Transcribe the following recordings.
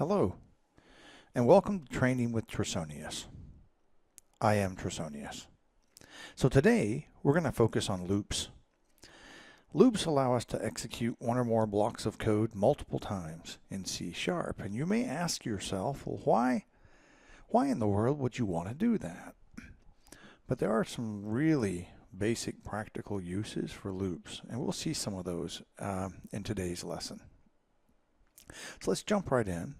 Hello, and welcome to Training with Trisonius. I am Trisonius. So today, we're going to focus on loops. Loops allow us to execute one or more blocks of code multiple times in C#. And you may ask yourself, well, why in the world would you want to do that? But there are some really basic practical uses for loops, and we'll see some of those in today's lesson. So let's jump right in.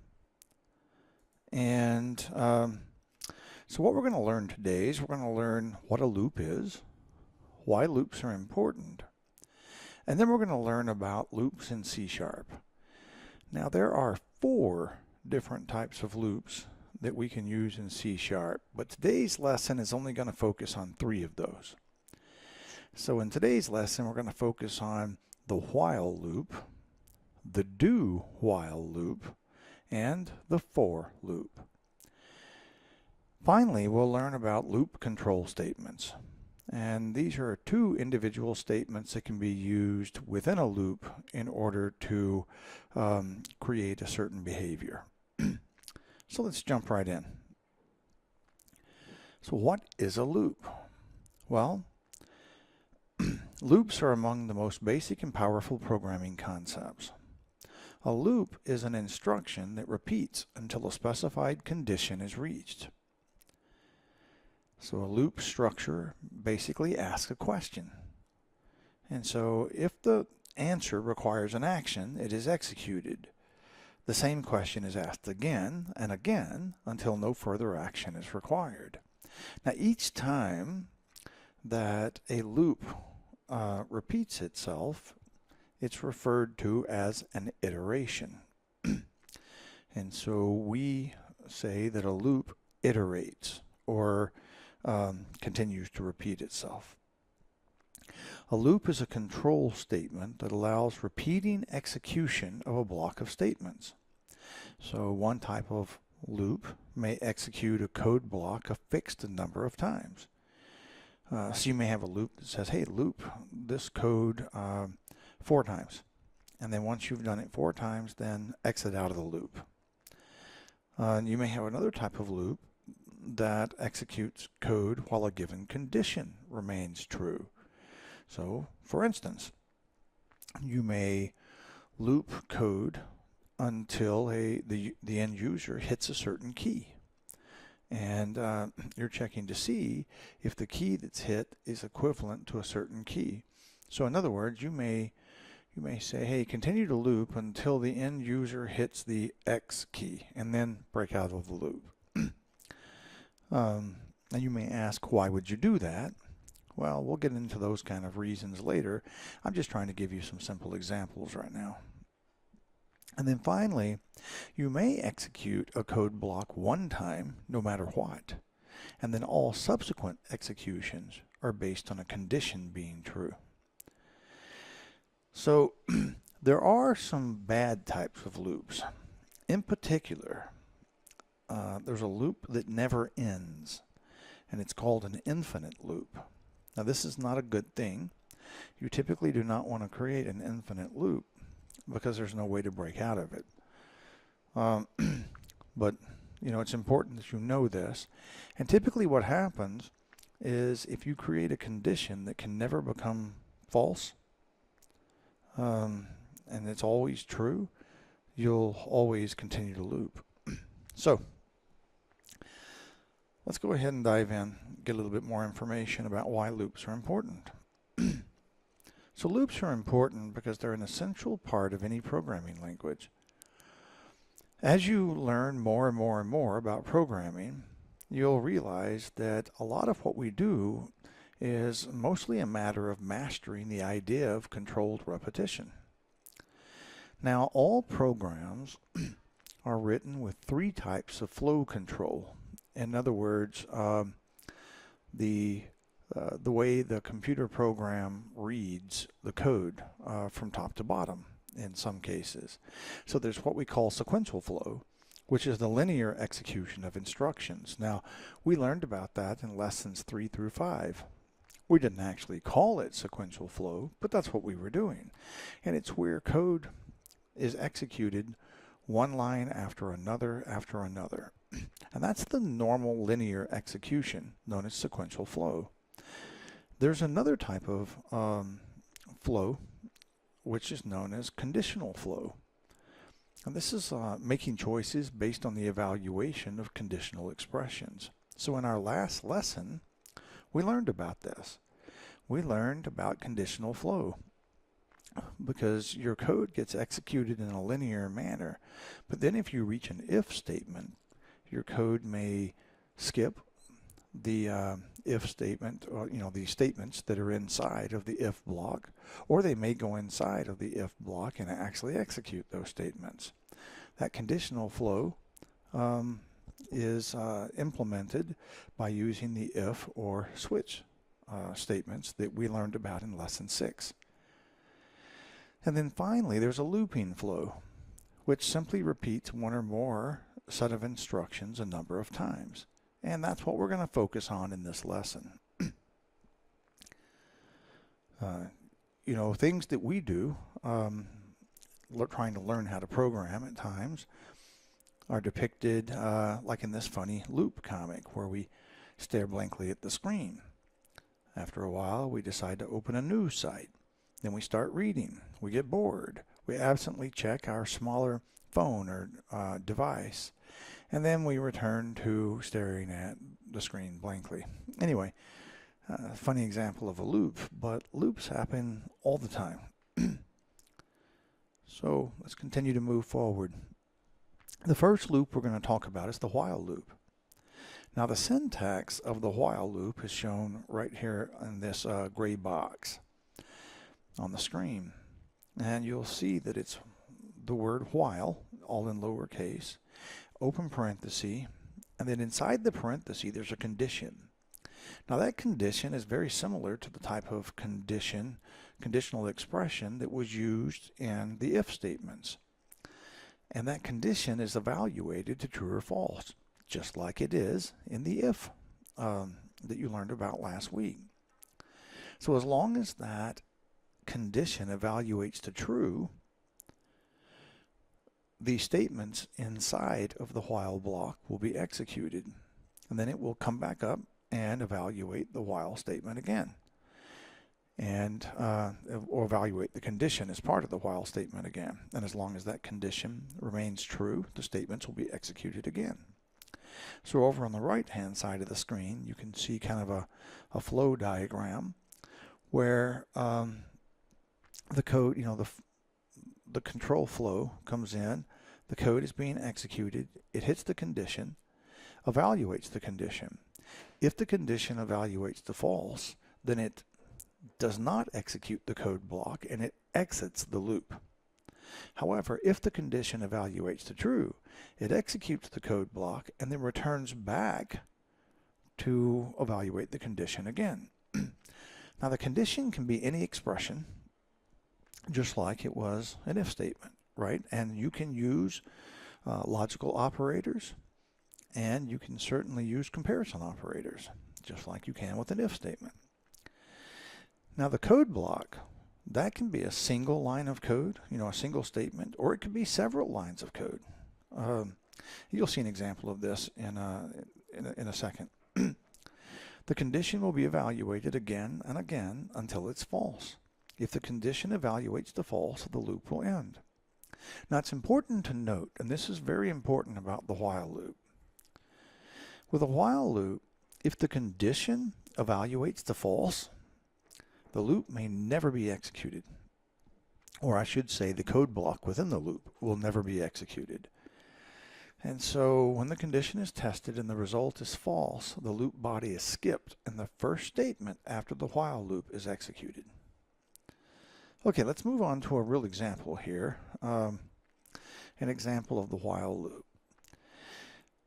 And so what we're going to learn today is we're going to learn what a loop is, why loops are important, and then we're going to learn about loops in C#. Now there are 4 different types of loops that we can use in C#, but today's lesson is only going to focus on 3 of those. So in today's lesson we're going to focus on the while loop, the do while loop, and the for loop. Finally, we'll learn about loop control statements. And these are 2 individual statements that can be used within a loop in order to create a certain behavior. So let's jump right in. So what is a loop? Well, loops are among the most basic and powerful programming concepts. A loop is an instruction that repeats until a specified condition is reached. So a loop structure basically asks a question. And so if the answer requires an action, it is executed. The same question is asked again and again until no further action is required. Now each time that a loop repeats itself, it's referred to as an iteration. And so we say that a loop iterates or continues to repeat itself. A loop is a control statement that allows repeating execution of a block of statements. So one type of loop may execute a code block a fixed number of times. So you may have a loop that says, hey, loop this code 4 times. And then once you've done it 4 times, then exit out of the loop. You may have another type of loop that executes code while a given condition remains true. So, for instance, you may loop code until the end user hits a certain key. And you're checking to see if the key that's hit is equivalent to a certain key. So in other words, you may say, hey, continue to loop until the end user hits the X key, and then break out of the loop. And you may ask, why would you do that? Well, we'll get into those kind of reasons later. I'm just trying to give you some simple examples right now. And then finally, you may execute a code block 1 time, no matter what. And then all subsequent executions are based on a condition being true. So there are some bad types of loops. In particular, there's a loop that never ends, and it's called an infinite loop. Now this is not a good thing. You typically do not want to create an infinite loop because there's no way to break out of it. But it's important that you know this. And typically what happens is if you create a condition that can never become false, and it's always true, you'll always continue to loop. So let's go ahead and dive in, get a little bit more information about why loops are important. So loops are important because they're an essential part of any programming language. As you learn more and more and more about programming, you'll realize that a lot of what we do is mostly a matter of mastering the idea of controlled repetition. Now, all programs are written with 3 types of flow control. In other words, the way the computer program reads the code from top to bottom in some cases. So there's what we call sequential flow, which is the linear execution of instructions. Now, we learned about that in lessons 3 through 5. We didn't actually call it sequential flow, but that's what we were doing. And it's where code is executed one line after another after another. And that's the normal linear execution known as sequential flow. There's another type of flow which is known as conditional flow. And this is making choices based on the evaluation of conditional expressions. So in our last lesson, we learned about this. We learned about conditional flow because your code gets executed in a linear manner. But then if you reach an if statement, your code may skip the if statement, or the statements that are inside of the if block, or they may go inside of the if block and actually execute those statements. That conditional flow is implemented by using the if or switch statements that we learned about in lesson 6. And then finally, there's a looping flow, which simply repeats one or more set of instructions a number of times. And that's what we're going to focus on in this lesson. Things that we do, trying to learn how to program at times, are depicted like in this funny loop comic where we stare blankly at the screen. After a while, we decide to open a news site. Then we start reading. We get bored. We absently check our smaller phone or device. And then we return to staring at the screen blankly. Anyway, funny example of a loop, but loops happen all the time. So let's continue to move forward. The first loop we're going to talk about is the while loop. Now the syntax of the while loop is shown right here in this gray box on the screen. And you'll see that it's the word while, all in lowercase, open parenthesis, and then inside the parenthesis there's a condition. Now that condition is very similar to the type of conditional expression that was used in the if statements. And that condition is evaluated to true or false, just like it is in the if that you learned about last week. So as long as that condition evaluates to true, the statements inside of the while block will be executed, and then it will come back up and evaluate the while statement again, and or evaluate the condition as part of the while statement again. And as long as that condition remains true, the statements will be executed again. So over on the right hand side of the screen, you can see kind of a flow diagram where the code, the control flow comes in, the code is being executed, it hits the condition, evaluates the condition. If the condition evaluates to false, then it does not execute the code block and it exits the loop. However, if the condition evaluates to true, it executes the code block and then returns back to evaluate the condition again. Now the condition can be any expression, just like it was an if statement, right? And you can use logical operators, and you can certainly use comparison operators, just like you can with an if statement. Now the code block, that can be a single line of code, a single statement, or it could be several lines of code. You'll see an example of this in a second. The condition will be evaluated again and again until it's false. If the condition evaluates to false, the loop will end. Now it's important to note, and this is very important about the while loop. With a while loop, if the condition evaluates to false, the loop may never be executed. Or I should say the code block within the loop will never be executed. And so when the condition is tested and the result is false, the loop body is skipped and the first statement after the while loop is executed. Okay, let's move on to a real example here. An example of the while loop.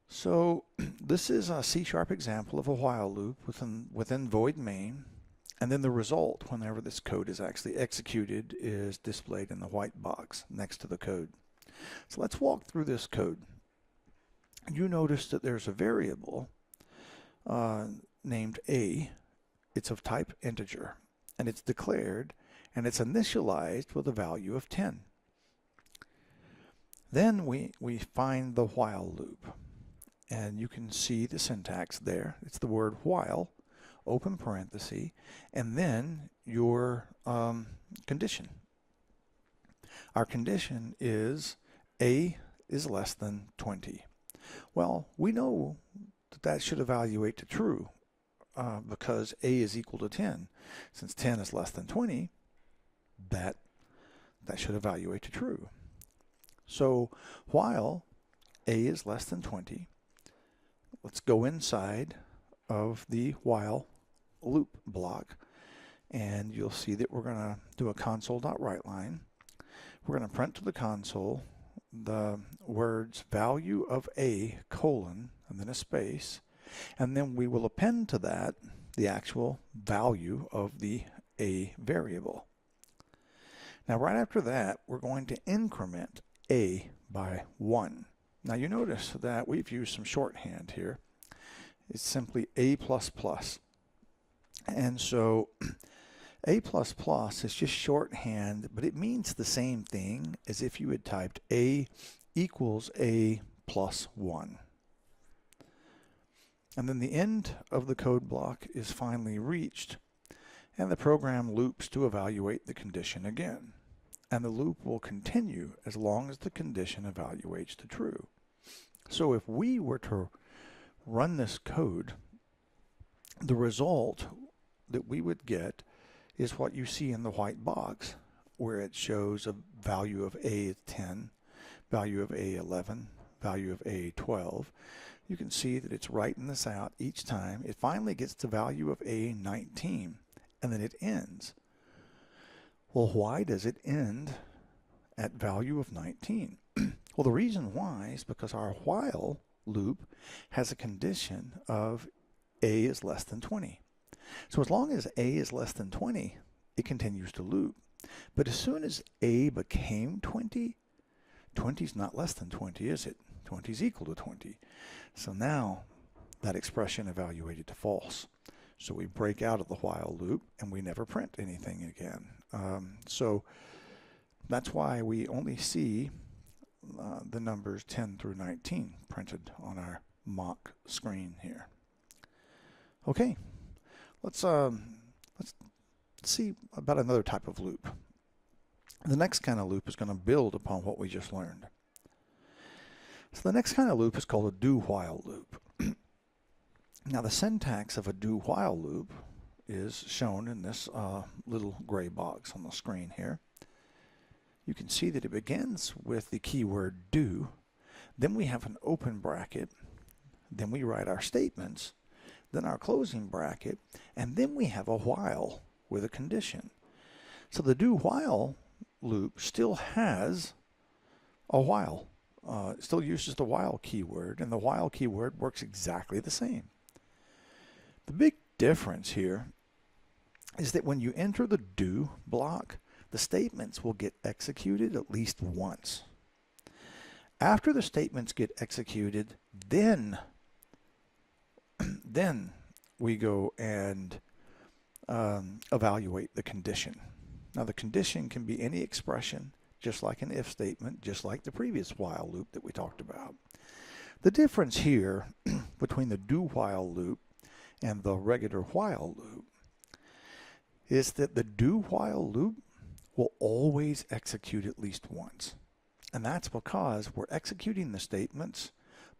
So this is a C# example of a while loop within void main, and then the result, whenever this code is actually executed, is displayed in the white box next to the code. So let's walk through this code. You notice that there's a variable named A. It's of type integer, and it's declared, and it's initialized with a value of 10. Then we find the while loop. And you can see the syntax there. It's the word while, open parenthesis, and then your condition. Our condition is A is less than 20. Well, we know that that should evaluate to true because A is equal to 10. Since 10 is less than 20, that should evaluate to true. So while A is less than 20, let's go inside of the while loop block, and you'll see that we're going to do a console.writeLine. We're going to print to the console the words value of A colon and then a space, and then we will append to that the actual value of the A variable. Now right after that, we're going to increment A by 1. Now you notice that we've used some shorthand here. It's simply A++. And so A++ is just shorthand, but it means the same thing as if you had typed A equals A plus 1. And then the end of the code block is finally reached, and the program loops to evaluate the condition again. And the loop will continue as long as the condition evaluates to true. So if we were to run this code, the result that we would get is what you see in the white box, where it shows a value of A 10, value of A 11, value of A 12. You can see that it's writing this out each time. It finally gets the value of A 19, and then it ends. Well, why does it end at value of 19? Well, the reason why is because our while loop has a condition of A is less than 20. So as long as A is less than 20, it continues to loop. But as soon as A became 20, 20 is not less than 20, is it? 20 is equal to 20. So now that expression evaluated to false. So we break out of the while loop and we never print anything again. So that's why we only see the numbers 10 through 19 printed on our mock screen here. Okay, let's see about another type of loop. The next kind of loop is going to build upon what we just learned. So the next kind of loop is called a do-while loop. Now the syntax of a do-while loop is shown in this little gray box on the screen here. You can see that it begins with the keyword do, then we have an open bracket, then we write our statements, then our closing bracket, and then we have a while with a condition. So the do-while loop still has a while. It still uses the while keyword, and the while keyword works exactly the same. The big difference here is that when you enter the do block, the statements will get executed at least once. After the statements get executed, then we go and evaluate the condition. Now the condition can be any expression, just like an if statement, just like the previous while loop that we talked about. The difference here between the do-while loop and the regular while loop is that the do-while loop will always execute at least once. And that's because we're executing the statements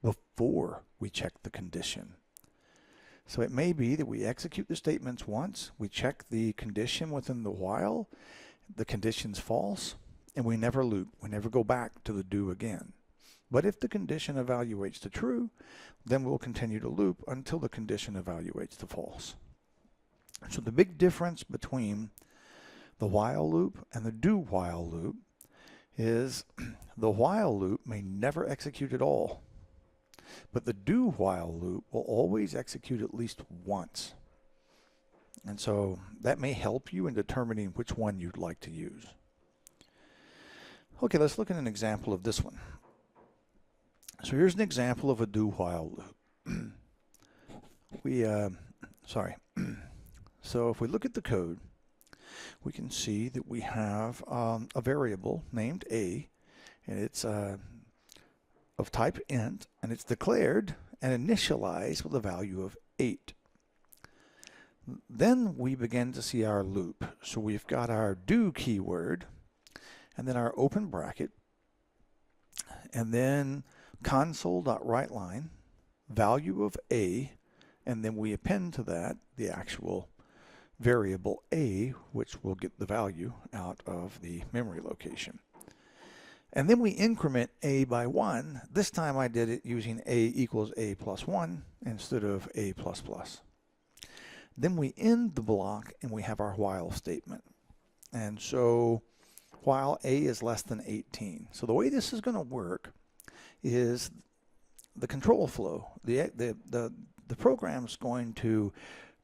before we check the condition. So it may be that we execute the statements once, we check the condition within the while, the condition's false, and we never loop. We never go back to the do again. But if the condition evaluates to true, then we'll continue to loop until the condition evaluates to false. So the big difference between the while loop and the do-while loop is the while loop may never execute at all, but the do-while loop will always execute at least once. And so that may help you in determining which one you'd like to use. Okay, let's look at an example of this one. So here's an example of a do-while loop. So if we look at the code, we can see that we have a variable named A, and it's of type int, and it's declared and initialized with a value of 8. Then we begin to see our loop. So we've got our do keyword, and then our open bracket, and then console.writeLine, value of a, and then we append to that the actual variable a, which will get the value out of the memory location. And then we increment a by 1. This time I did it using a equals a plus 1 instead of a plus plus. Then we end the block and we have our while statement. And so while a is less than 18. So the way this is going to work is the control flow. The program's going to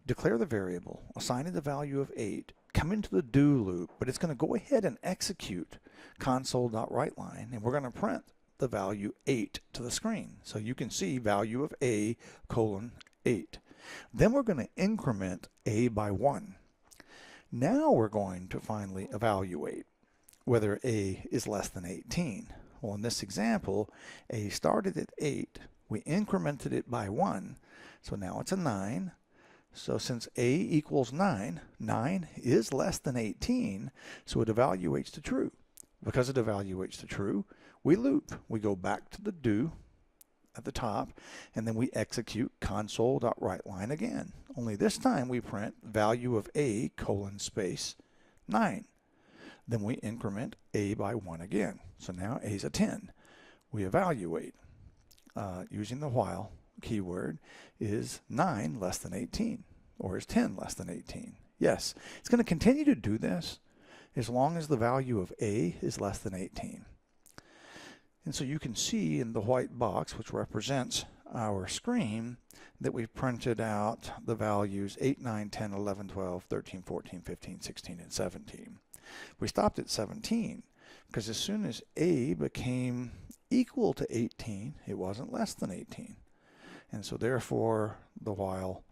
declare the variable, assign it the value of 8, come into the do loop, but it's going to go ahead and execute console.writeLine, and we're going to print the value 8 to the screen. So you can see value of a colon 8. Then we're going to increment a by 1. Now we're going to finally evaluate whether a is less than 18. Well, in this example, a started at 8. We incremented it by 1. So now it's a 9. So since a equals 9, 9 is less than 18, so it evaluates to true. Because it evaluates to true, we loop. We go back to the do at the top, and then we execute console.writeLine again. Only this time we print value of a colon space 9. Then we increment a by 1 again. So now a is a 10. We evaluate using the while keyword. Is 9 less than 18? Or is 10 less than 18? Yes. It's going to continue to do this as long as the value of a is less than 18. And so you can see in the white box, which represents our screen, that we've printed out the values 8, 9, 10, 11, 12, 13, 14, 15, 16, and 17. We stopped at 17 because as soon as a became equal to 18, it wasn't less than 18. And so therefore the while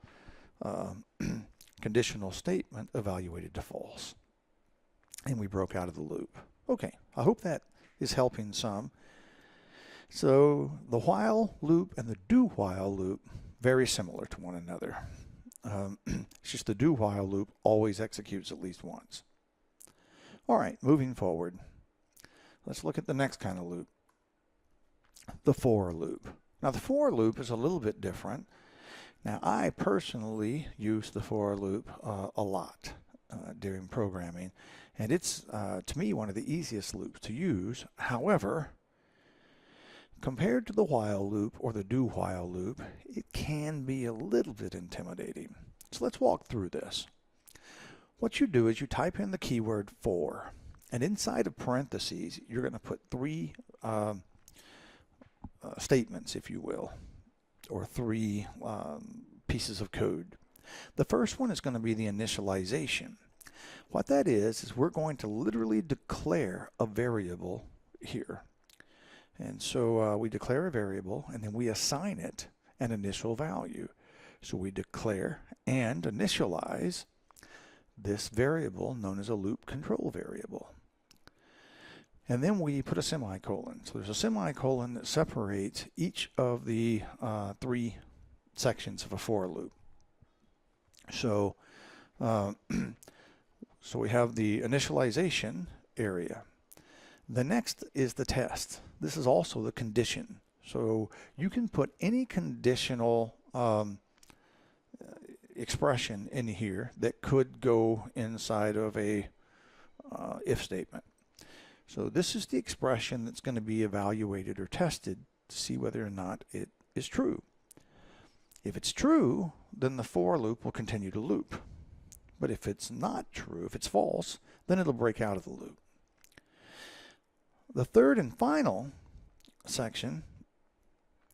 conditional statement evaluated to false. And we broke out of the loop. Okay, I hope that is helping some. So the while loop and the do while loop, very similar to one another. It's just the do while loop always executes at least once. All right, moving forward. Let's look at the next kind of loop. The for loop. Now the for loop is a little bit different. Now I personally use the for loop a lot during programming, and it's to me one of the easiest loops to use. However, compared to the while loop or the do while loop, it can be a little bit intimidating. So let's walk through this. What you do is you type in the keyword for, and inside of parentheses you're going to put 3 statements, if you will, or 3 pieces of code. The first one is going to be the initialization. What that is we're going to literally declare a variable here. And so we declare a variable and then we assign it an initial value. So we declare and initialize this variable known as a loop control variable. And then we put a semicolon. So there's a semicolon that separates each of the 3 sections of a for loop. So, so we have the initialization area. The next is the test. This is also the condition. So you can put any conditional expression in here that could go inside of a if statement. So this is the expression that's going to be evaluated or tested to see whether or not it is true. If it's true, then the for loop will continue to loop. But if it's not true, if it's false, then it'll break out of the loop. The third and final section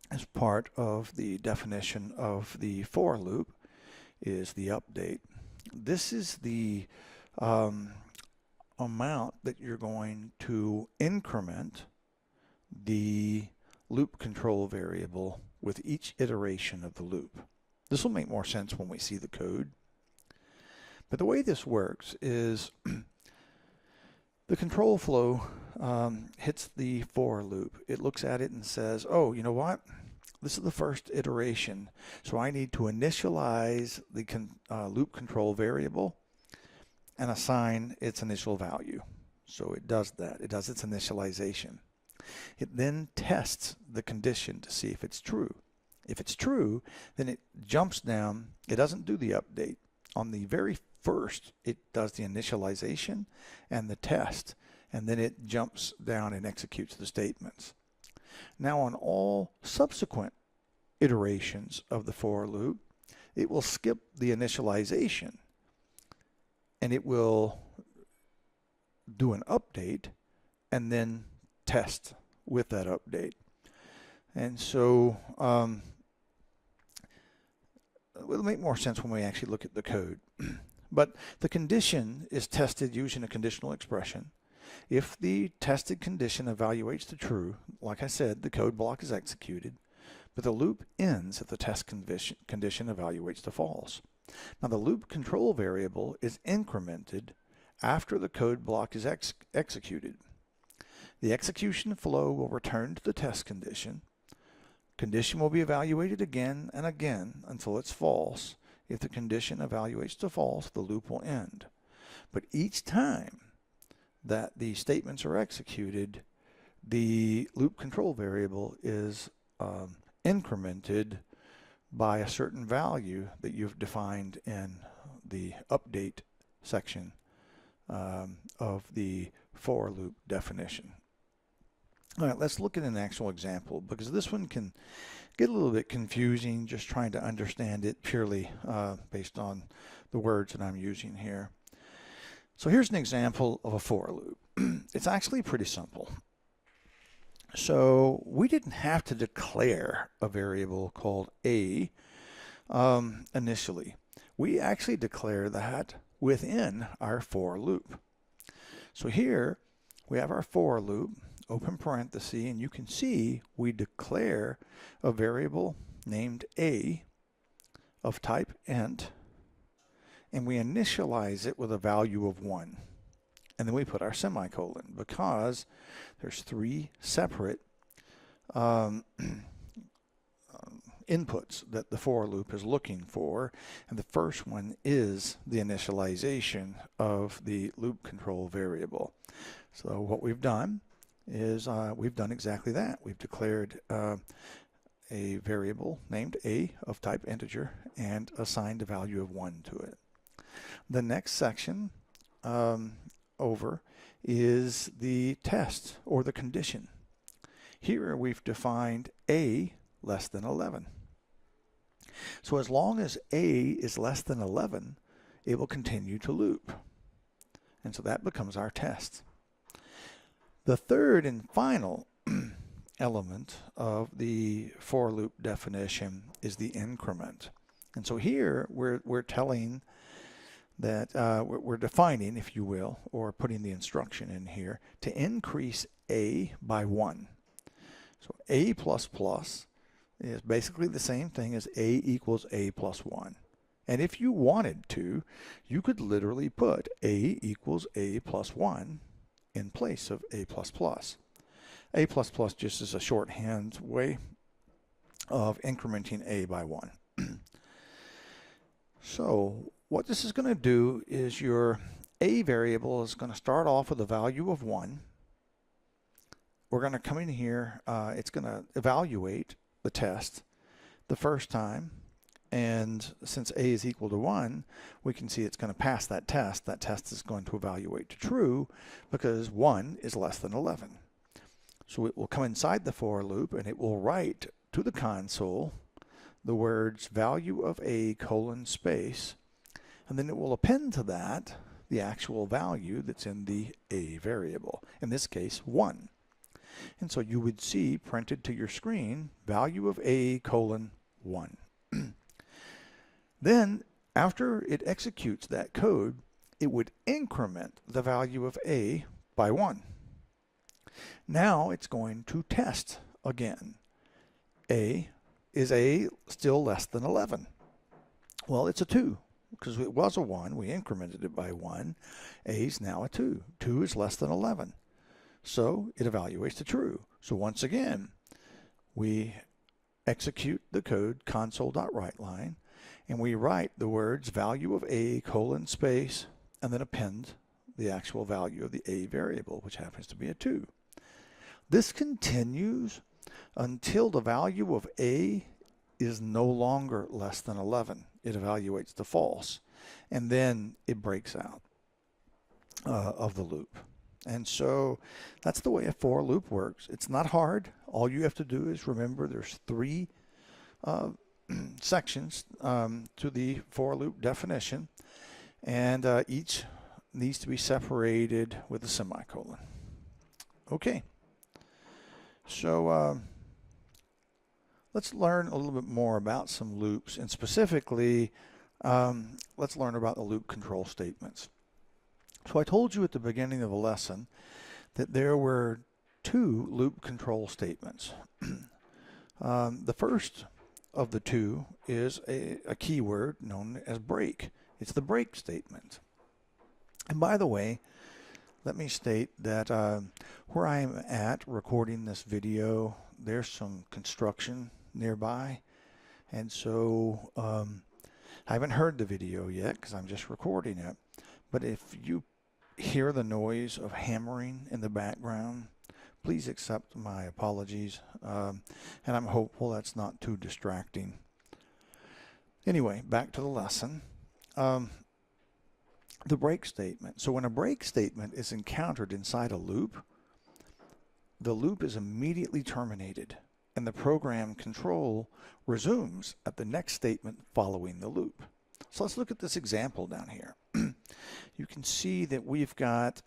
as part of the definition of the for loop is the update. This is the amount that you're going to increment the loop control variable with each iteration of the loop. This will make more sense when we see the code. But the way this works is the control flow hits the for loop, it looks at it and says, oh, you know what? This is the first iteration, so I need to initialize the loop control variable and assign its initial value. So it does that. It does its initialization. It then tests the condition to see if it's true. If it's true, then it jumps down. It doesn't do the update. On the very first, it does the initialization and the test, and then it jumps down and executes the statements. Now on all subsequent iterations of the for loop, it will skip the initialization and it will do an update and then test with that update. And so it'll make more sense when we actually look at the code. But the condition is tested using a conditional expression. If the tested condition evaluates to true, like I said, the code block is executed, but the loop ends if the test condition evaluates to false. Now the loop control variable is incremented after the code block is executed. The execution flow will return to the test condition. Condition will be evaluated again and again until it's false. If the condition evaluates to false, the loop will end. But each time that the statements are executed, the loop control variable is incremented by a certain value that you've defined in the update section of the for loop definition. All right, let's look at an actual example, because this one can get a little bit confusing just trying to understand it purely based on the words that I'm using here. So here's an example of a for loop. It's actually pretty simple. So we didn't have to declare a variable called a initially. We actually declare that within our for loop. So here we have our for loop, open parenthesis, and you can see we declare a variable named a of type int, and we initialize it with a value of 1. And then we put our semicolon because there's 3 separate inputs that the for loop is looking for, and the first one is the initialization of the loop control variable. So what we've done is we've done exactly that. We've declared a variable named a of type integer and assigned a value of 1 to it. The next section over is the test or the condition. Here we've defined a less than 11. So as long as a is less than 11, it will continue to loop. And so that becomes our test. The third and final element of the for loop definition is the increment. And so here we're telling that we're defining, if you will, or putting the instruction in here to increase a by 1. So a plus plus is basically the same thing as a equals a plus 1. And if you wanted to, you could literally put a equals a plus 1 in place of a plus plus. A plus plus just is a shorthand way of incrementing a by 1. So what this is going to do is your a variable is going to start off with a value of 1. We're going to come in here, it's going to evaluate the test the first time, and since a is equal to 1, we can see it's going to pass that test. That test is going to evaluate to true because 1 is less than 11. So it will come inside the for loop and it will write to the console the words value of a colon space, and then it will append to that the actual value that's in the a variable, in this case 1. And so you would see printed to your screen value of a colon 1. Then after it executes that code, it would increment the value of a by 1. Now it's going to test again. Is a still less than 11? Well, it's a 2 because it was a 1. We incremented it by 1. A is now a 2. 2 is less than 11. So it evaluates to true. So once again, we execute the code console.writeLine, and we write the words value of a colon space and then append the actual value of the a variable, which happens to be a 2. This continues until the value of a is no longer less than 11. It evaluates to false, and then it breaks out of the loop. And so that's the way a for loop works. It's not hard. All you have to do is remember there's 3 sections to the for loop definition, and each needs to be separated with a semicolon. Okay, so let's learn a little bit more about some loops, and specifically let's learn about the loop control statements. So I told you at the beginning of the lesson that there were 2 loop control statements. The first of the 2 is a keyword known as break. It's the break statement. And by the way, let me state that where I am at recording this video, there's some construction nearby, and so I haven't heard the video yet because I'm just recording it. But if you hear the noise of hammering in the background, please accept my apologies, and I'm hopeful that's not too distracting. Anyway, back to the lesson. The break statement. So when a break statement is encountered inside a loop, the loop is immediately terminated, and the program control resumes at the next statement following the loop. So let's look at this example down here. You can see that we've got,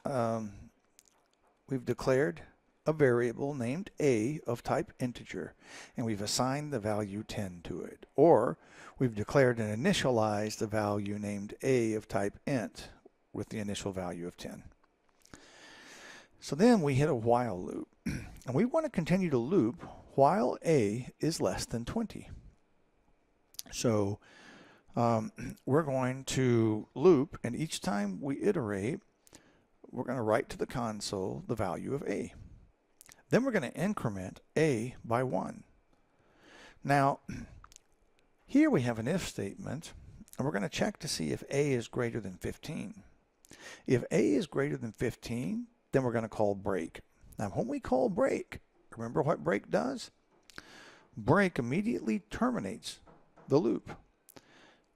we've declared a variable named a of type integer, and we've assigned the value 10 to it. Or we've declared and initialized a value named a of type int with the initial value of 10. So then we hit a while loop, and we want to continue to loop while a is less than 20. So we're going to loop, and each time we iterate, we're going to write to the console the value of a. Then we're going to increment a by 1. Now, here we have an if statement, and we're going to check to see if a is greater than 15. If a is greater than 15, then we're going to call break. Now, when we call break, remember what break does? Break immediately terminates the loop.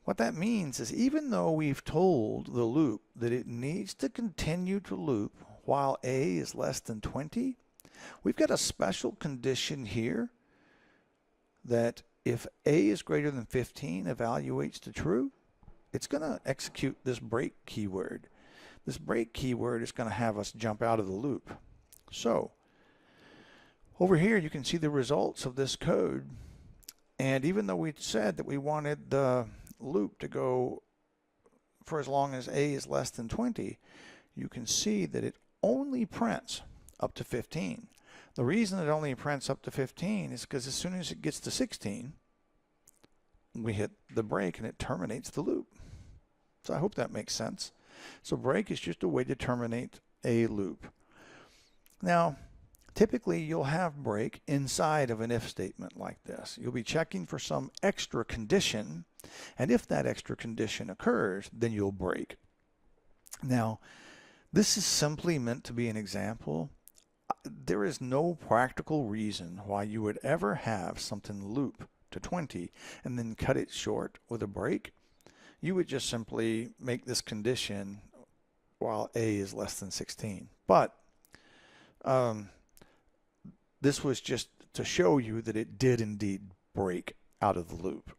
What that means is even though we've told the loop that it needs to continue to loop while a is less than 20, we've got a special condition here that if a is greater than 15 evaluates to true, it's going to execute this break keyword. This break keyword is going to have us jump out of the loop. So over here you can see the results of this code, and even though we said that we wanted the loop to go for as long as a is less than 20, you can see that it only prints up to 15. The reason it only prints up to 15 is because as soon as it gets to 16, we hit the break and it terminates the loop. So I hope that makes sense. So break is just a way to terminate a loop. Now, typically you'll have break inside of an if statement like this. You'll be checking for some extra condition, and if that extra condition occurs, then you'll break. Now, this is simply meant to be an example. There is no practical reason why you would ever have something loop to 20 and then cut it short with a break. You would just simply make this condition while a is less than 16. But this was just to show you that it did indeed break out of the loop.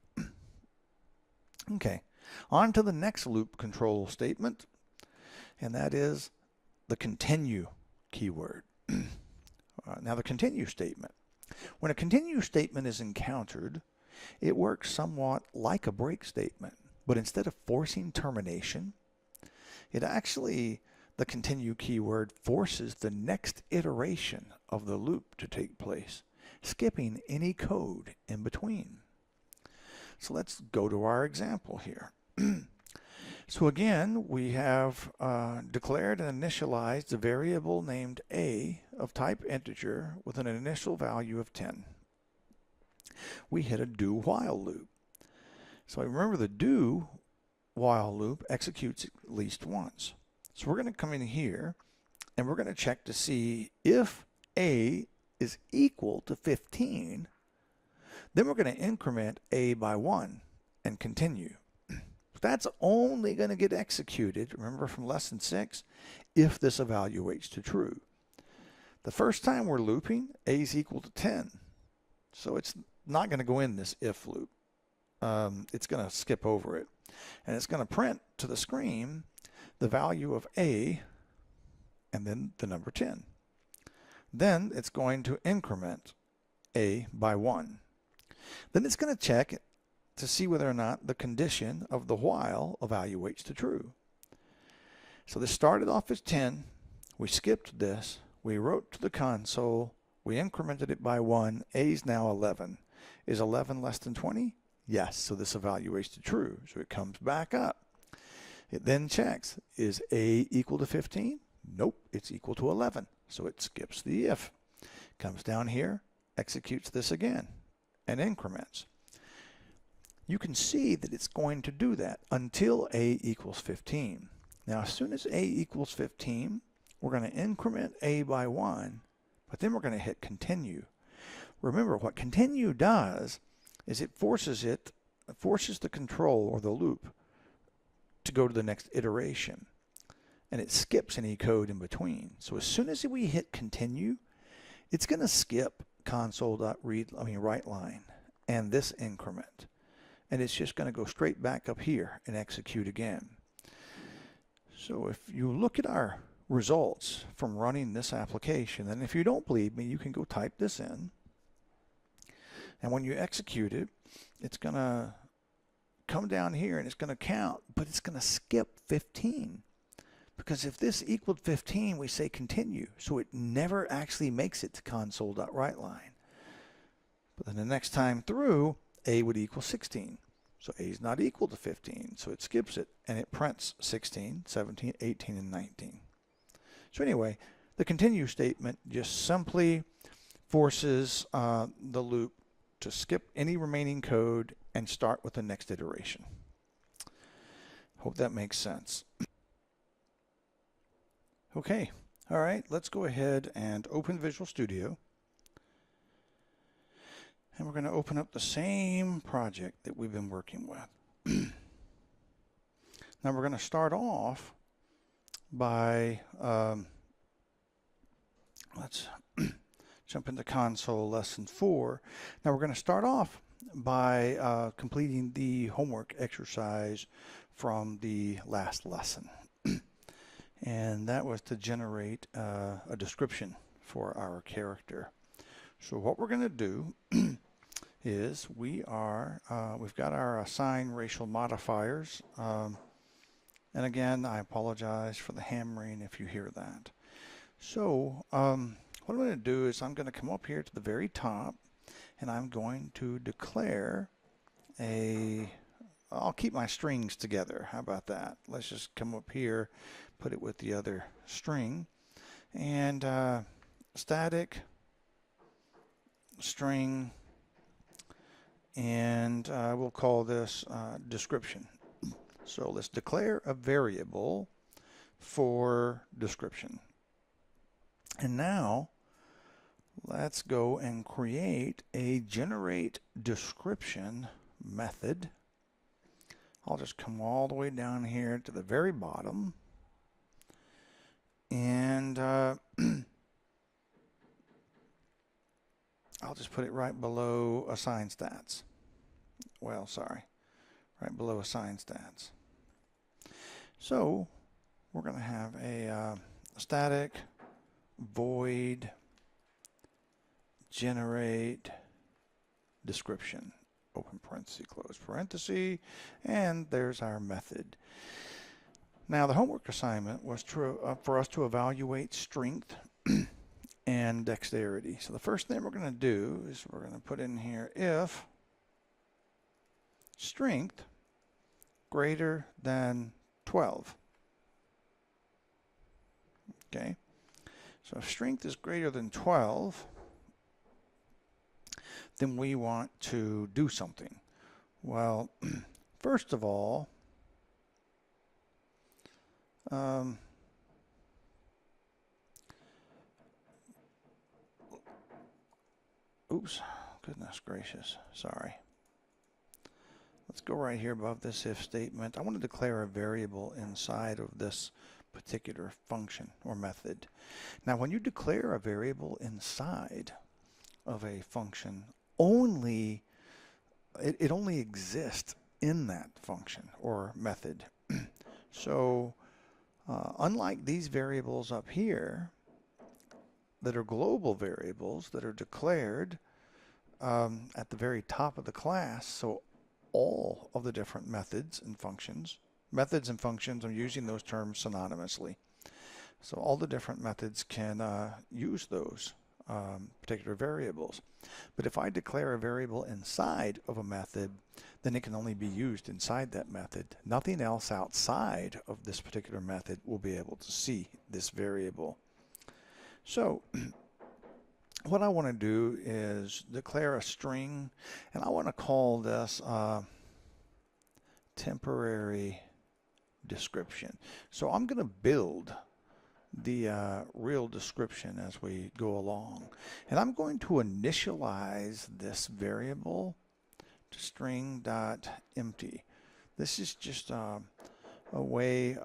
Okay, on to the next loop control statement, and that is the continue keyword. Now the continue statement. When a continue statement is encountered, it works somewhat like a break statement, but instead of forcing termination, it actually, the continue keyword forces the next iteration of the loop to take place, skipping any code in between. So let's go to our example here. So again, we have declared and initialized a variable named a of type integer with an initial value of 10. We hit a do while loop. So remember, the do while loop executes at least once. So we're going to come in here and we're going to check to see if a is equal to 15. Then we're going to increment a by 1 and continue. That's only going to get executed, remember from lesson 6, if this evaluates to true. The first time we're looping, a is equal to 10. So it's not going to go in this if loop. It's going to skip over it. And it's going to print to the screen the value of a and then the number 10. Then it's going to increment a by 1. Then it's going to check to see whether or not the condition of the while evaluates to true. So this started off as 10. We skipped this. We wrote to the console. We incremented it by 1. A is now 11. Is 11 less than 20? Yes, so this evaluates to true. So it comes back up. It then checks, is a equal to 15? Nope, it's equal to 11. So it skips the if. Comes down here, executes this again, and increments. You can see that it's going to do that until a equals 15. Now, as soon as a equals 15, we're going to increment a by 1, but then we're going to hit continue. Remember, what continue does is it forces the control or the loop to go to the next iteration, and it skips any code in between. So as soon as we hit continue, it's going to skip write line and this increment, and it's just going to go straight back up here and execute again. So if you look at our results from running this application, and if you don't believe me, you can go type this in, and when you execute it, it's going to come down here and it's going to count, but it's going to skip 15. Because if this equaled 15, we say continue. So it never actually makes it to console.writeLine. But then the next time through, a would equal 16. So a is not equal to 15. So it skips it and it prints 16, 17, 18, and 19. So anyway, the continue statement just simply forces the loop to skip any remaining code and start with the next iteration. Hope that makes sense. Okay, all right, let's go ahead and open Visual Studio. And we're going to open up the same project that we've been working with. Now we're going to start off by, let's jump into console lesson 4. Now we're going to start off by completing the homework exercise from the last lesson. And that was to generate a description for our character. So what we're going to do is we've got our assign racial modifiers. And again, I apologize for the hammering if you hear that. So what I'm going to do is I'm going to come up here to the very top, and I'm going to declare I'll keep my strings together. How about that? Let's just come up here, put it with the other string, and static string, and we'll call this description. So let's declare a variable for description. And now let's go and create a generate description method. I'll just come all the way down here to the very bottom, and I'll just put it right below assign stats. Well, sorry, right below assign stats. So we're going to have a static void generate description. Open parenthesis, close parenthesis, and there's our method. Now the homework assignment was for us to evaluate strength and dexterity. So the first thing we're going to do is we're going to put in here if strength greater than 12. Okay. So if strength is greater than 12, then we want to do something. Well, first of all, oops, goodness gracious, sorry. Let's go right here above this if statement. I want to declare a variable inside of this particular function or method. Now, when you declare a variable inside of a function, it only exists in that function or method. So, unlike these variables up here that are global variables that are declared at the very top of the class, so all of the different methods and functions, I'm using those terms synonymously. So all the different methods can use those particular variables. But if I declare a variable inside of a method, then it can only be used inside that method. Nothing else outside of this particular method will be able to see this variable. So what I want to do is declare a string, and I want to call this temporary description. So I'm going to build the real description as we go along. And I'm going to initialize this variable to string.empty. This is just a way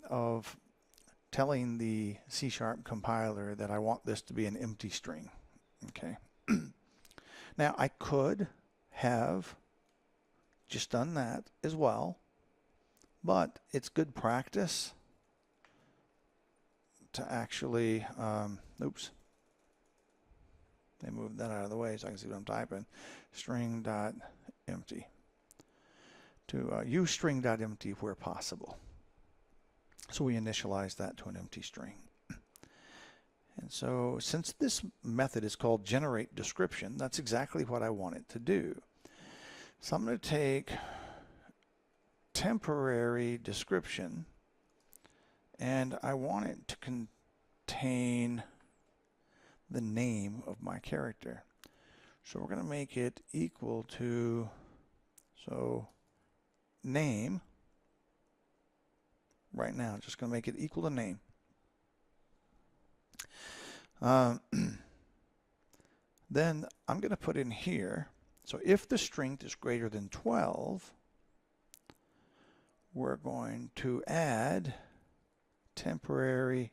of telling the C# compiler that I want this to be an empty string. Okay. Now I could have just done that as well, but it's good practice to actually, oops, they moved that out of the way so I can see what I'm typing, string.empty, to use string.empty where possible. So we initialize that to an empty string. And so since this method is called generate description, that's exactly what I want it to do. So I'm going to take temporary description, and I want it to contain the name of my character. So we're going to make it equal to, so name, right now, just going to make it equal to name. Then I'm going to put in here, so if the strength is greater than 12, we're going to add temporary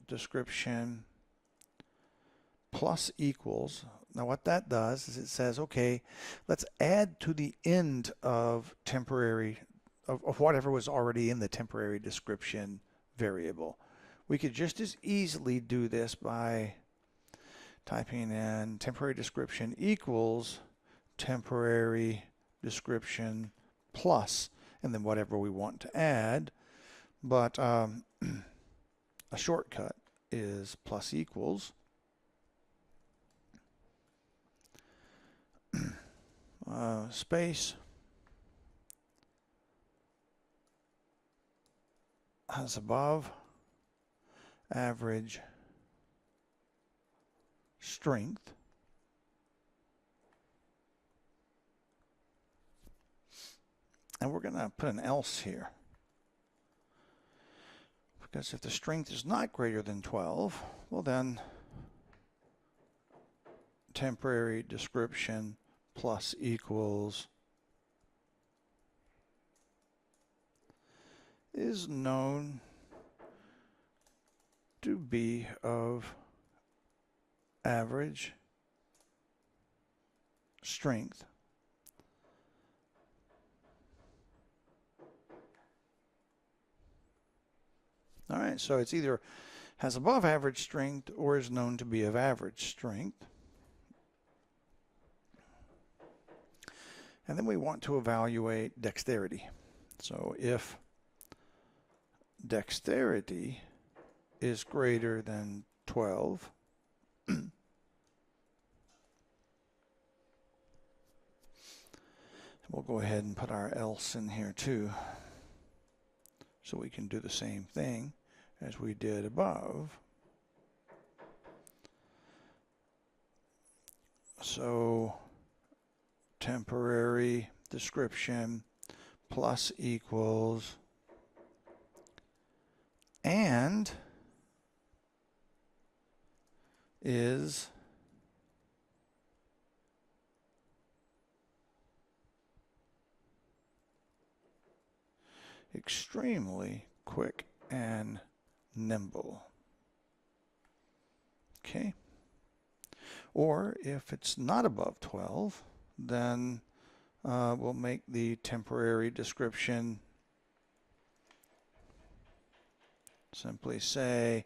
description plus equals. Now what that does is it says, okay, let's add to the end of temporary, of whatever was already in the temporary description variable. We could just as easily do this by typing in temporary description equals temporary description plus, and then whatever we want to add. But a shortcut is plus equals space as above average strength and we're going to put an else here, because if the strength is not greater than 12, well then temporary description plus equals is known to be of average strength. All right, so it's either has above average strength or is known to be of average strength. And then we want to evaluate dexterity. So if dexterity is greater than 12, we'll go ahead and put our else in here too. So we can do the same thing as we did above. So temporary description plus equals and is extremely quick and nimble. Okay. Or if it's not above 12, then we'll make the temporary description simply say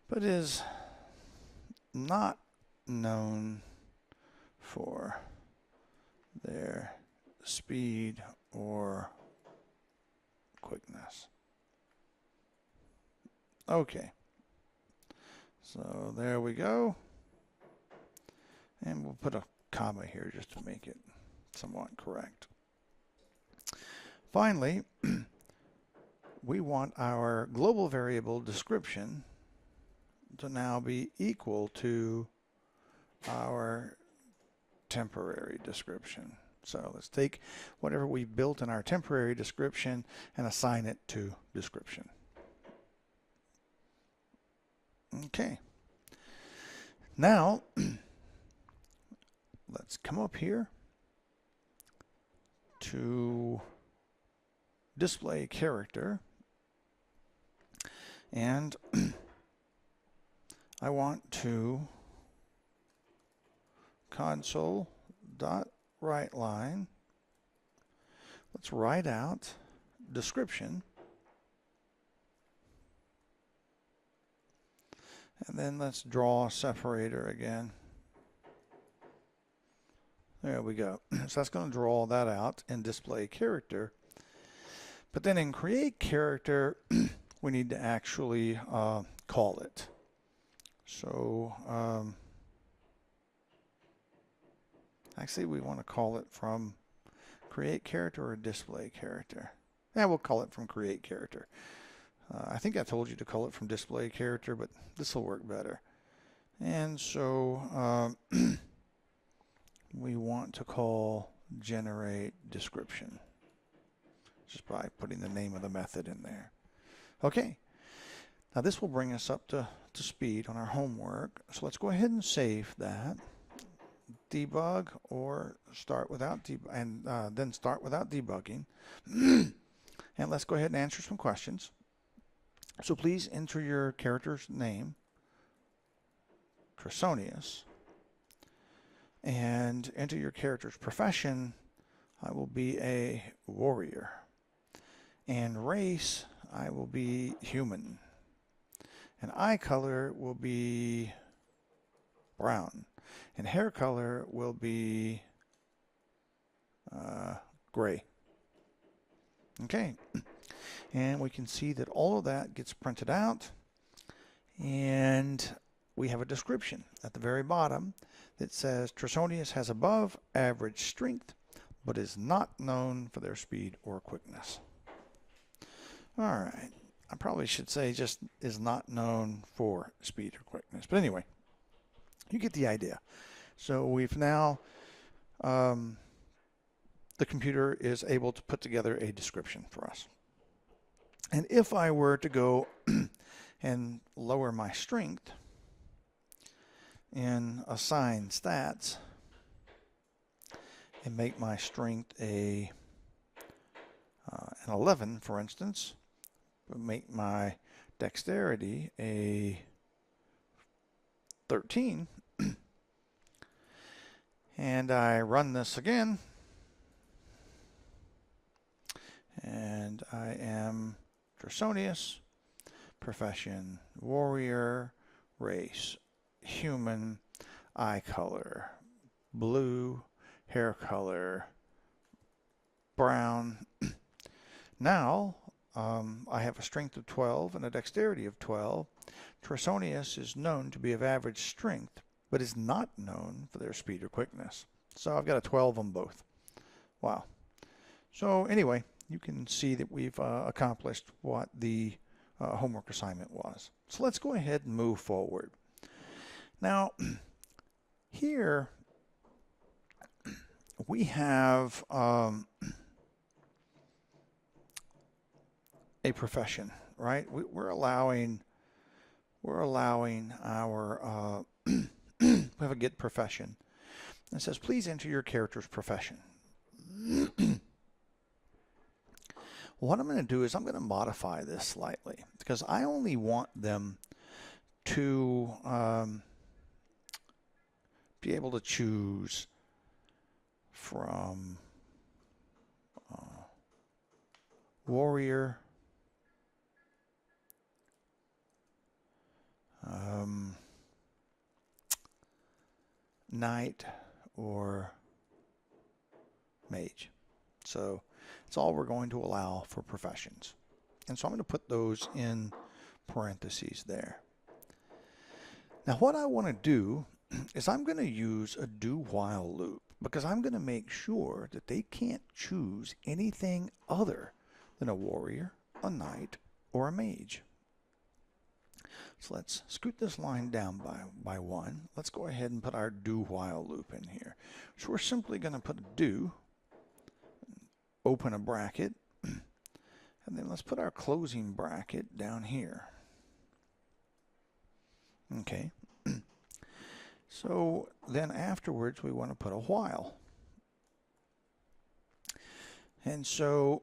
but is not known for their speed or quickness. Okay, so there we go, and we'll put a comma here just to make it somewhat correct. Finally, we want our global variable description to now be equal to our temporary description. So let's take whatever we built in our temporary description and assign it to description. Okay. Now, let's come up here to display character, and I want to console.writeLine. Let's write out description. And then let's draw a separator again. There we go. So that's going to draw that out in display character. But then in create character, we need to actually call it. So actually we want to call it from create character or display character. Yeah, we'll call it from create character. I think I told you to call it from display character, but this will work better. And so we want to call generate description just by putting the name of the method in there. Okay, now this will bring us up to speed on our homework. So let's go ahead and save that. Debug or start without and then start without debugging. And let's go ahead and answer some questions. So please enter your character's name, Trisonius, and enter your character's profession. I will be a warrior. And race, I will be human. And eye color will be brown. And hair color will be gray. Okay. And we can see that all of that gets printed out, and we have a description at the very bottom that says Trisonius has above average strength but is not known for their speed or quickness. All right, I probably should say just is not known for speed or quickness, but anyway, you get the idea. So we've now the computer is able to put together a description for us. And if I were to go and lower my strength and assign stats and make my strength an 11, for instance, but make my dexterity a 13, and I run this again, and I am Trisonius, profession warrior, race human, eye color blue, hair color brown. Now I have a strength of 12 and a dexterity of 12. Trisonius is known to be of average strength, but is not known for their speed or quickness. So I've got a 12 on both. Wow. So anyway, you can see that we've accomplished what the homework assignment was. So let's go ahead and move forward. Now, here we have a profession, right? We're allowing our we have a get profession. It says, please enter your character's profession. What I'm going to do is I'm going to modify this slightly because I only want them to be able to choose from warrior, knight, or mage. So it's all we're going to allow for professions. And so I'm going to put those in parentheses there. Now what I want to do is I'm going to use a do-while loop because I'm going to make sure that they can't choose anything other than a warrior, a knight, or a mage. So let's scoot this line down by one. Let's go ahead and put our do-while loop in here. So we're simply going to put a do, open a bracket, and then let's put our closing bracket down here. Okay. So then afterwards we want to put a while. And so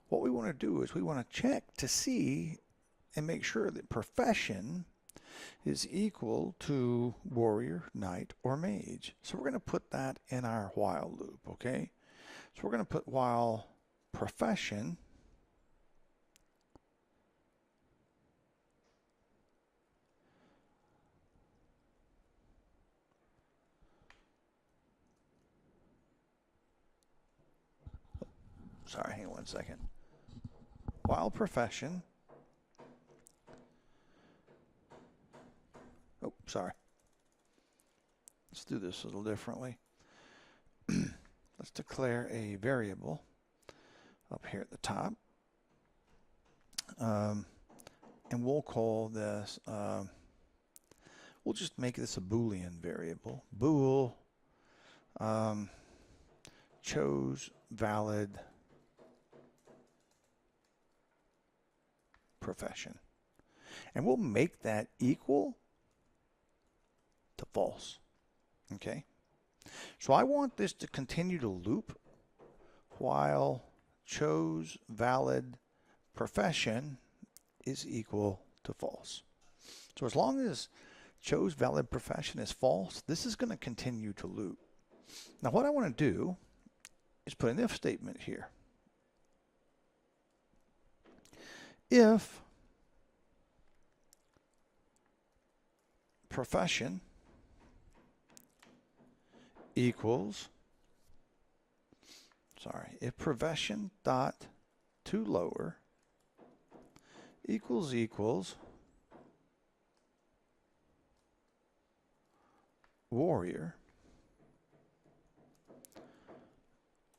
what we want to do is we want to check to see and make sure that profession is equal to warrior, knight, or mage. So we're going to put that in our while loop, okay? So we're going to put while profession sorry, hang on one second. While profession, oh, sorry. Let's do this a little differently. Let's declare a variable up here at the top. And we'll call this, we'll just make this a Boolean variable. Bool chose valid profession. And we'll make that equal to false. Okay? So I want this to continue to loop while chose valid profession is equal to false. So as long as chose valid profession is false, this is going to continue to loop. Now what I want to do is put an if statement here. If profession equals, if profession dot to lower equals warrior,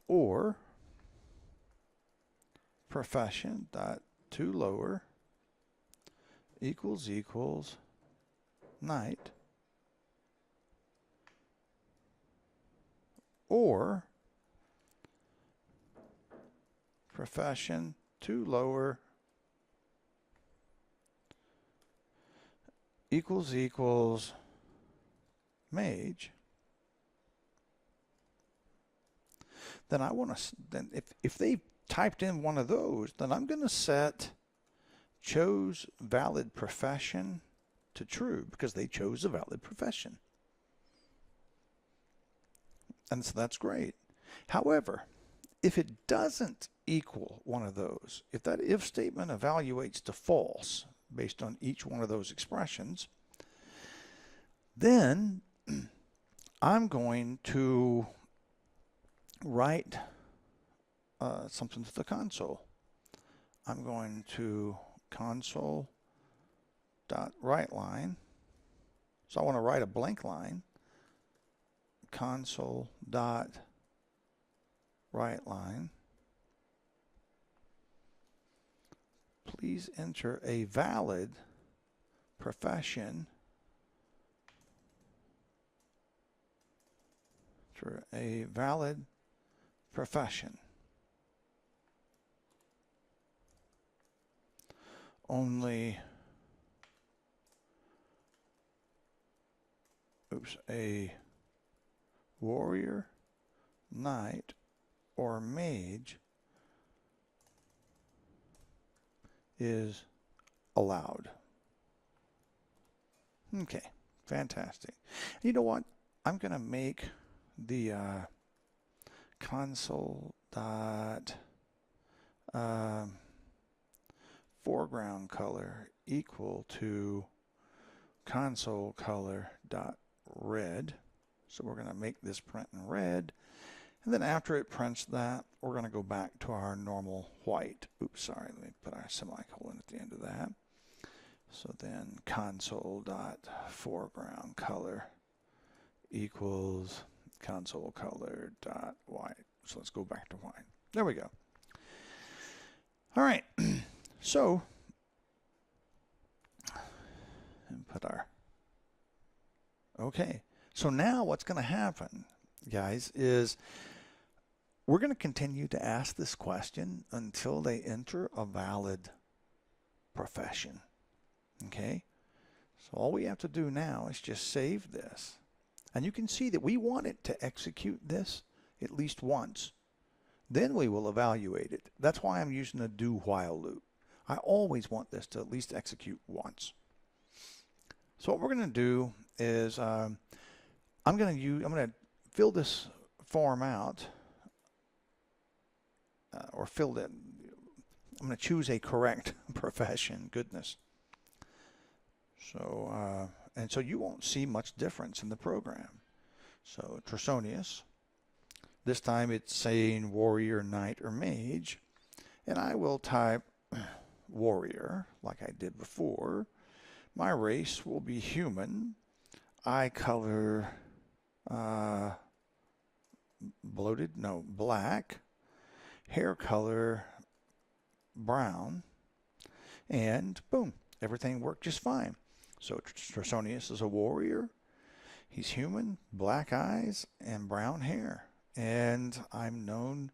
or profession dot to lower equals knight, or profession to lower equals mage, then I want to, then if they typed in one of those, then I'm going to set chose valid profession to true because they chose a valid profession. And so that's great. However, if it doesn't equal one of those, if that if statement evaluates to false based on each one of those expressions, then I'm going to write something to the console. I'm going to console.writeLine. So I want to write a blank line. console dot writeLine. Please enter a valid profession. For a valid profession. Only, a warrior, knight, or mage is allowed. Okay, fantastic. You know what? I'm going to make the console dot foreground color equal to console color dot red. So we're going to make this print in red, and then after it prints that, we're going to go back to our normal white. Oops, sorry, let me put our semicolon at the end of that. So then console dot foreground color equals console color dot white. So let's go back to white. There we go. All right. So, and put our, okay. So now what's going to happen, guys, is we're going to continue to ask this question until they enter a valid profession. Okay. So all we have to do now is just save this. And you can see that we want it to execute this at least once. Then we will evaluate it. That's why I'm using a do while loop. I always want this to at least execute once. So what we're going to do is I'm going to fill this form out, or fill it. I'm going to choose a correct profession. Goodness. So and so you won't see much difference in the program. So Trusonius. This time it's saying warrior, knight, or mage, and I will type warrior like I did before. My race will be human. Eye color black. Hair color brown. And boom, everything worked just fine. So Trusonius is a warrior. He's human, black eyes, and brown hair. And I'm known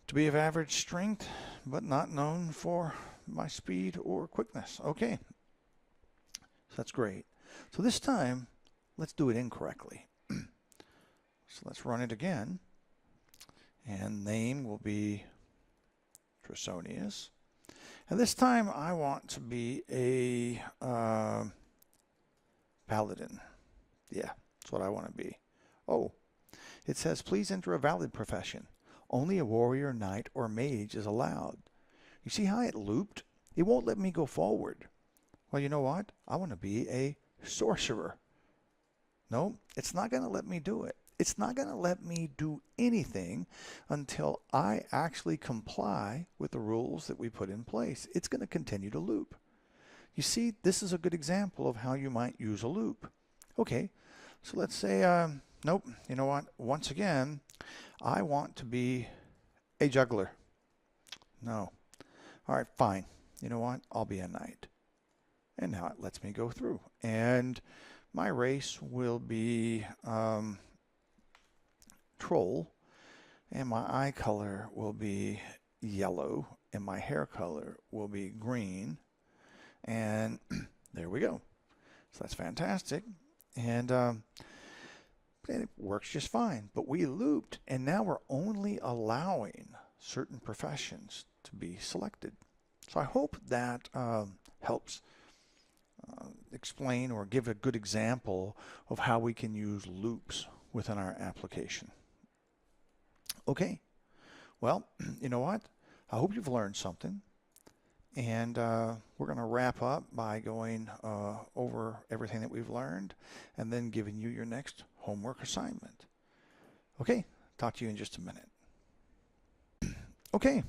to be of average strength, but not known for my speed or quickness. Okay, so that's great. So this time, let's do it incorrectly. So let's run it again. And name will be Trusonius. And this time I want to be a paladin. Yeah, that's what I want to be. Oh, it says please enter a valid profession. Only a warrior, knight, or mage is allowed. You see how it looped? It won't let me go forward. Well, you know what? I want to be a sorcerer. No, it's not going to let me do it. It's not going to let me do anything until I actually comply with the rules that we put in place. It's going to continue to loop. You see, this is a good example of how you might use a loop. Okay, so let's say, nope, you know what? Once again, I want to be a juggler. No. All right, fine. You know what? I'll be a knight. And now it lets me go through. And my race will be troll, and my eye color will be yellow, and my hair color will be green, and there we go. So that's fantastic, and it works just fine. But we looped, and now we're only allowing certain professions to be selected. So I hope that helps explain or give a good example of how we can use loops within our application. Okay, well, you know what? I hope you've learned something, and we're going to wrap up by going over everything that we've learned and then giving you your next homework assignment. Okay, talk to you in just a minute. Okay,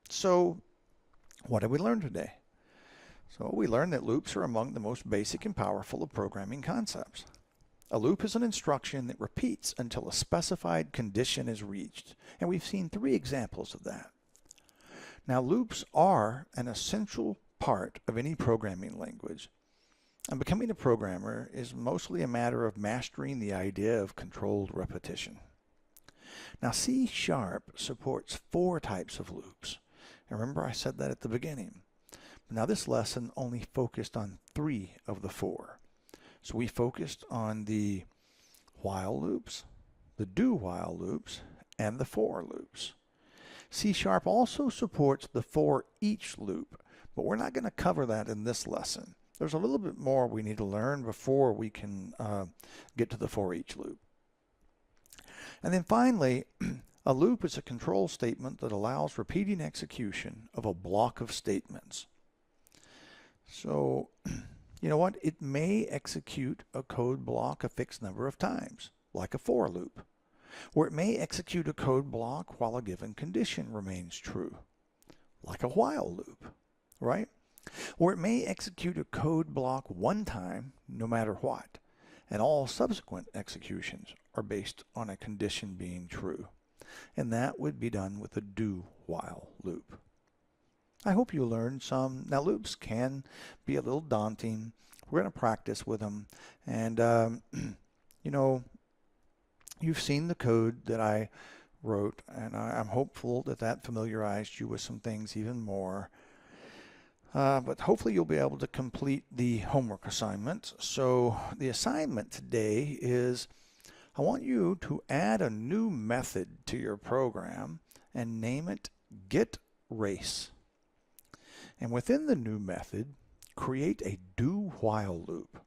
so what did we learn today? So we learned that loops are among the most basic and powerful of programming concepts. A loop is an instruction that repeats until a specified condition is reached, and we've seen 3 examples of that. Now, loops are an essential part of any programming language, and becoming a programmer is mostly a matter of mastering the idea of controlled repetition. Now, C# supports 4 types of loops. And remember, I said that at the beginning. Now, this lesson only focused on 3 of the 4. So we focused on the while loops, the do-while loops, and the for loops. C# also supports the Foreach loop, but we're not going to cover that in this lesson. There's a little bit more we need to learn before we can get to the Foreach loop. And then finally, a loop is a control statement that allows repeating execution of a block of statements. So, you know what? It may execute a code block a fixed number of times, like a for loop. Or it may execute a code block while a given condition remains true, like a while loop, right? Or it may execute a code block one time, no matter what, and all subsequent executions are based on a condition being true. And that would be done with a do-while loop. I hope you learned some. Now, loops can be a little daunting. We're going to practice with them. And, you know, you've seen the code that I wrote, and I'm hopeful that that familiarized you with some things even more. But hopefully you'll be able to complete the homework assignment. So the assignment today is I want you to add a new method to your program and name it getRace. And within the new method, create a do-while loop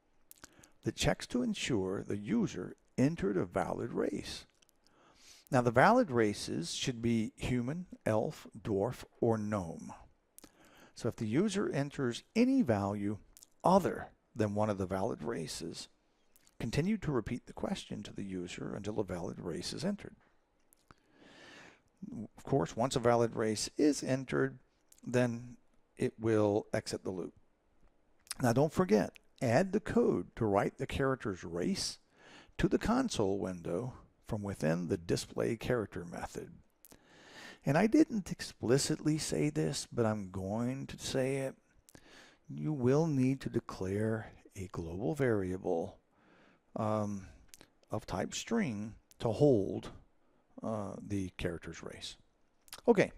that checks to ensure the user entered a valid race. Now, the valid races should be human, elf, dwarf, or gnome. So if the user enters any value other than one of the valid races, continue to repeat the question to the user until a valid race is entered. Of course, once a valid race is entered, then it will exit the loop. Now, don't forget, add the code to write the character's race to the console window from within the display character method. And I didn't explicitly say this, but I'm going to say it. You will need to declare a global variable of type string to hold the character's race. Okay.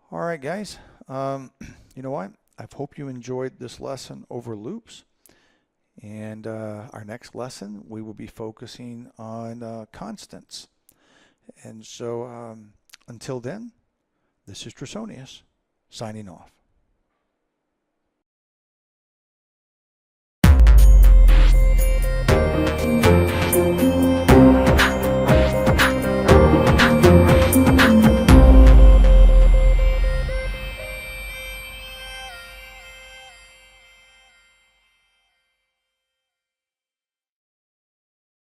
All right, guys. You know what? I hope you enjoyed this lesson over loops. And our next lesson, we will be focusing on constants. And so until then, this is Trisonius signing off.